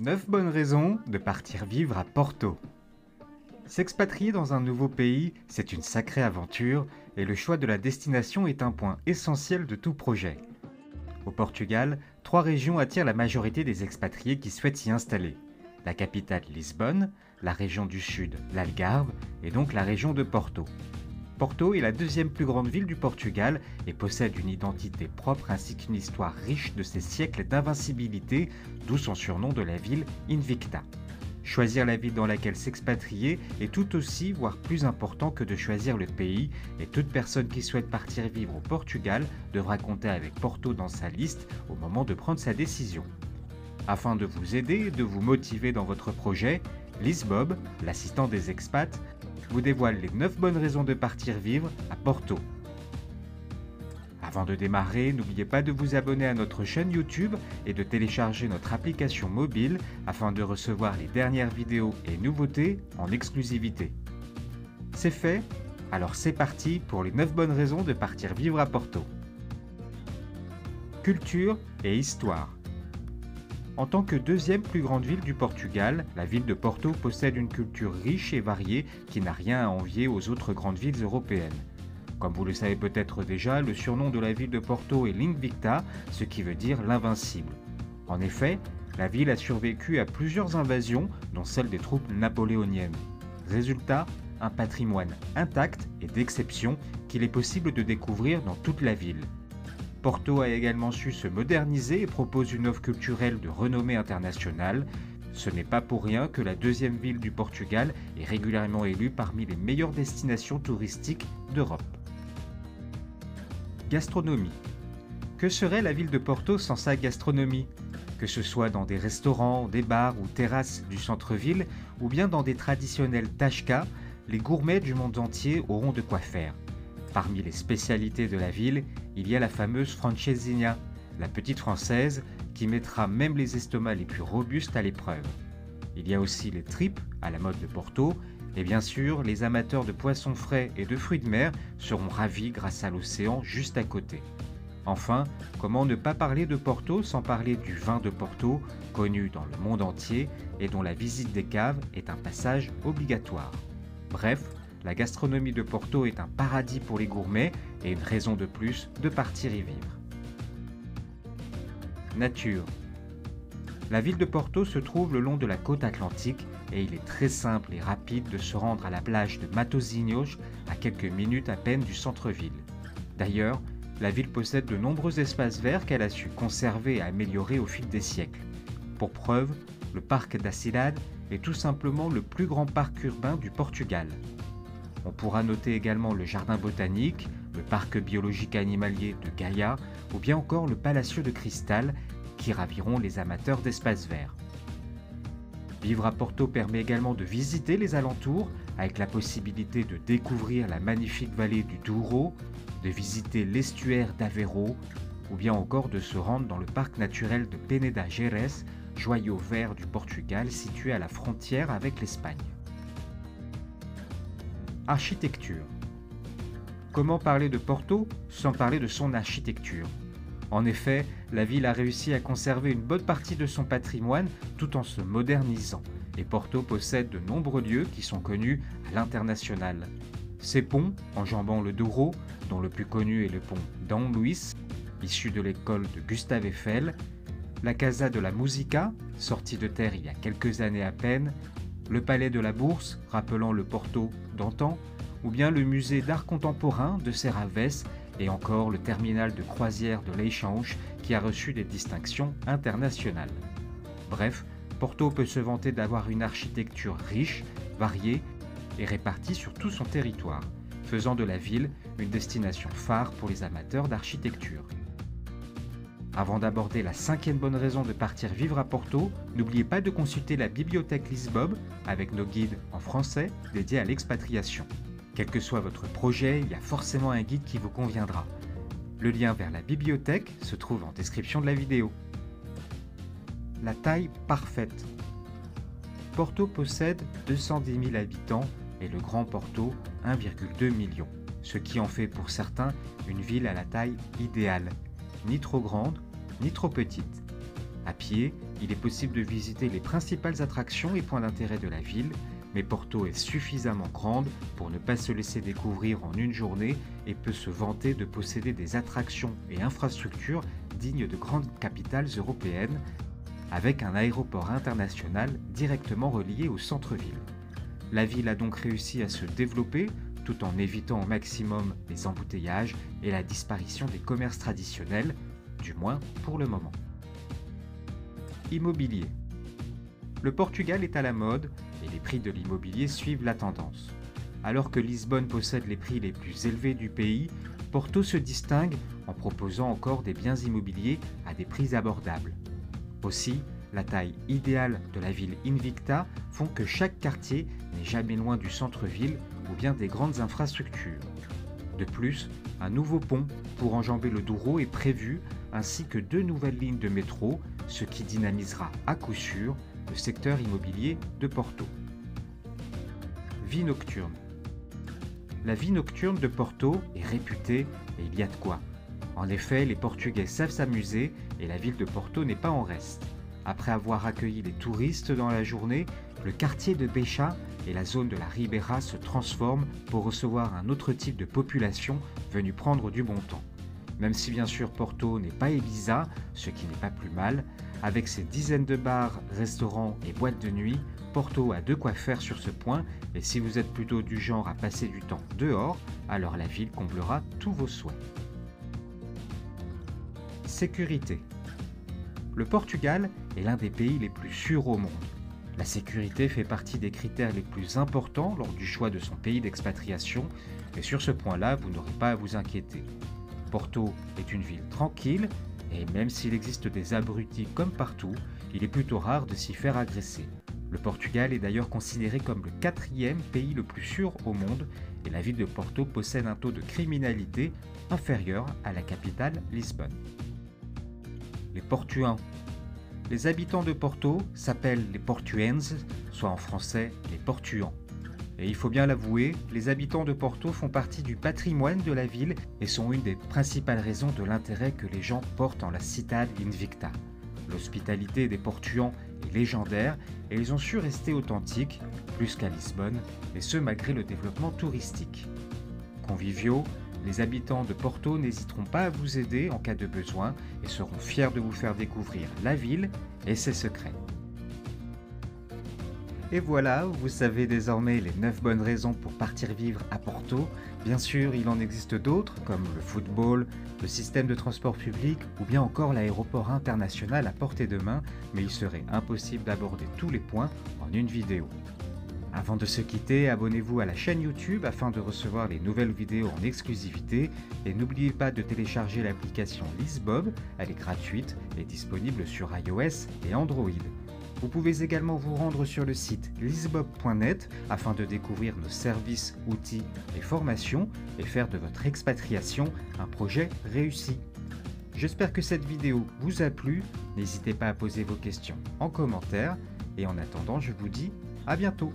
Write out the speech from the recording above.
9 bonnes raisons de partir vivre à Porto. S'expatrier dans un nouveau pays, c'est une sacrée aventure et le choix de la destination est un point essentiel de tout projet. Au Portugal, 3 régions attirent la majorité des expatriés qui souhaitent s'y installer. La capitale Lisbonne, la région du sud l'Algarve et donc la région de Porto. Porto est la deuxième plus grande ville du Portugal et possède une identité propre ainsi qu'une histoire riche de ses siècles d'invincibilité, d'où son surnom de la ville Invicta. Choisir la ville dans laquelle s'expatrier est tout aussi, voire plus important que de choisir le pays, et toute personne qui souhaite partir vivre au Portugal devra compter avec Porto dans sa liste au moment de prendre sa décision. Afin de vous aider et de vous motiver dans votre projet, Lisbob, l'assistant des expats, vous dévoile les 9 bonnes raisons de partir vivre à Porto. Avant de démarrer, n'oubliez pas de vous abonner à notre chaîne YouTube et de télécharger notre application mobile afin de recevoir les dernières vidéos et nouveautés en exclusivité. C'est fait, alors c'est parti pour les 9 bonnes raisons de partir vivre à Porto. Culture et histoire. En tant que deuxième plus grande ville du Portugal, la ville de Porto possède une culture riche et variée qui n'a rien à envier aux autres grandes villes européennes. Comme vous le savez peut-être déjà, le surnom de la ville de Porto est l'Invicta, ce qui veut dire l'invincible. En effet, la ville a survécu à plusieurs invasions, dont celle des troupes napoléoniennes. Résultat, un patrimoine intact et d'exception qu'il est possible de découvrir dans toute la ville. Porto a également su se moderniser et propose une offre culturelle de renommée internationale. Ce n'est pas pour rien que la deuxième ville du Portugal est régulièrement élue parmi les meilleures destinations touristiques d'Europe. Gastronomie. Que serait la ville de Porto sans sa gastronomie ? Que ce soit dans des restaurants, des bars ou terrasses du centre-ville, ou bien dans des traditionnels tasca, les gourmets du monde entier auront de quoi faire. Parmi les spécialités de la ville, il y a la fameuse francesinha, la petite française qui mettra même les estomacs les plus robustes à l'épreuve. Il y a aussi les tripes à la mode de Porto, et bien sûr, les amateurs de poissons frais et de fruits de mer seront ravis grâce à l'océan juste à côté. Enfin, comment ne pas parler de Porto sans parler du vin de Porto, connu dans le monde entier et dont la visite des caves est un passage obligatoire. Bref, la gastronomie de Porto est un paradis pour les gourmets et une raison de plus de partir y vivre. Nature. La ville de Porto se trouve le long de la côte atlantique et il est très simple et rapide de se rendre à la plage de Matosinhos à quelques minutes à peine du centre-ville. D'ailleurs, la ville possède de nombreux espaces verts qu'elle a su conserver et améliorer au fil des siècles. Pour preuve, le parc da Cidade est tout simplement le plus grand parc urbain du Portugal. On pourra noter également le jardin botanique, le parc biologique animalier de Gaia ou bien encore le Palacio de Cristal qui raviront les amateurs d'espaces verts. Vivre à Porto permet également de visiter les alentours avec la possibilité de découvrir la magnifique vallée du Douro, de visiter l'estuaire d'Aveiro ou bien encore de se rendre dans le parc naturel de Peneda Gerês, joyau vert du Portugal situé à la frontière avec l'Espagne. Architecture. Comment parler de Porto sans parler de son architecture ? En effet, la ville a réussi à conserver une bonne partie de son patrimoine tout en se modernisant, et Porto possède de nombreux lieux qui sont connus à l'international. Ses ponts, enjambant le Douro, dont le plus connu est le pont Dom Luís, issu de l'école de Gustave Eiffel, la Casa de la Música, sortie de terre il y a quelques années à peine, le palais de la Bourse, rappelant le Porto d'antan, ou bien le musée d'art contemporain de Serralves, et encore le terminal de croisière de Leixões qui a reçu des distinctions internationales. Bref, Porto peut se vanter d'avoir une architecture riche, variée et répartie sur tout son territoire, faisant de la ville une destination phare pour les amateurs d'architecture. Avant d'aborder la 5e bonne raison de partir vivre à Porto, n'oubliez pas de consulter la bibliothèque Lisbob avec nos guides en français dédiés à l'expatriation. Quel que soit votre projet, il y a forcément un guide qui vous conviendra. Le lien vers la bibliothèque se trouve en description de la vidéo. La taille parfaite. Porto possède 210 000 habitants et le Grand Porto 1,2 million, ce qui en fait pour certains une ville à la taille idéale, ni trop grande, ni trop petite. À pied, il est possible de visiter les principales attractions et points d'intérêt de la ville, mais Porto est suffisamment grande pour ne pas se laisser découvrir en une journée et peut se vanter de posséder des attractions et infrastructures dignes de grandes capitales européennes, avec un aéroport international directement relié au centre-ville. La ville a donc réussi à se développer tout en évitant au maximum les embouteillages et la disparition des commerces traditionnels, du moins pour le moment. Immobilier. Le Portugal est à la mode et les prix de l'immobilier suivent la tendance. Alors que Lisbonne possède les prix les plus élevés du pays, Porto se distingue en proposant encore des biens immobiliers à des prix abordables. Aussi, la taille idéale de la ville Invicta font que chaque quartier n'est jamais loin du centre-ville ou bien des grandes infrastructures. De plus, un nouveau pont pour enjamber le Douro est prévu, ainsi que 2 nouvelles lignes de métro, ce qui dynamisera à coup sûr le secteur immobilier de Porto. Vie nocturne. La vie nocturne de Porto est réputée et il y a de quoi. En effet, les Portugais savent s'amuser et la ville de Porto n'est pas en reste. Après avoir accueilli les touristes dans la journée, le quartier de Beja et la zone de la Ribeira se transforment pour recevoir un autre type de population venue prendre du bon temps. Même si bien sûr Porto n'est pas Ibiza, ce qui n'est pas plus mal, avec ses dizaines de bars, restaurants et boîtes de nuit, Porto a de quoi faire sur ce point et si vous êtes plutôt du genre à passer du temps dehors, alors la ville comblera tous vos souhaits. Sécurité. Le Portugal est l'un des pays les plus sûrs au monde. La sécurité fait partie des critères les plus importants lors du choix de son pays d'expatriation et sur ce point-là, vous n'aurez pas à vous inquiéter. Porto est une ville tranquille et même s'il existe des abrutis comme partout, il est plutôt rare de s'y faire agresser. Le Portugal est d'ailleurs considéré comme le 4e pays le plus sûr au monde et la ville de Porto possède un taux de criminalité inférieur à la capitale Lisbonne. Les Portuans. Les habitants de Porto s'appellent les Portuenses, soit en français les Portuans. Et il faut bien l'avouer, les habitants de Porto font partie du patrimoine de la ville et sont une des principales raisons de l'intérêt que les gens portent en la Cidade Invicta. L'hospitalité des Portuans est légendaire et ils ont su rester authentiques, plus qu'à Lisbonne, et ce malgré le développement touristique. Conviviaux, les habitants de Porto n'hésiteront pas à vous aider en cas de besoin et seront fiers de vous faire découvrir la ville et ses secrets. Et voilà, vous savez désormais les 9 bonnes raisons pour partir vivre à Porto. Bien sûr, il en existe d'autres, comme le football, le système de transport public ou bien encore l'aéroport international à portée de main, mais il serait impossible d'aborder tous les points en une vidéo. Avant de se quitter, abonnez-vous à la chaîne YouTube afin de recevoir les nouvelles vidéos en exclusivité et n'oubliez pas de télécharger l'application Lisbob, elle est gratuite et disponible sur iOS et Android. Vous pouvez également vous rendre sur le site lisbob.net afin de découvrir nos services, outils et formations et faire de votre expatriation un projet réussi. J'espère que cette vidéo vous a plu, n'hésitez pas à poser vos questions en commentaire et en attendant je vous dis à bientôt.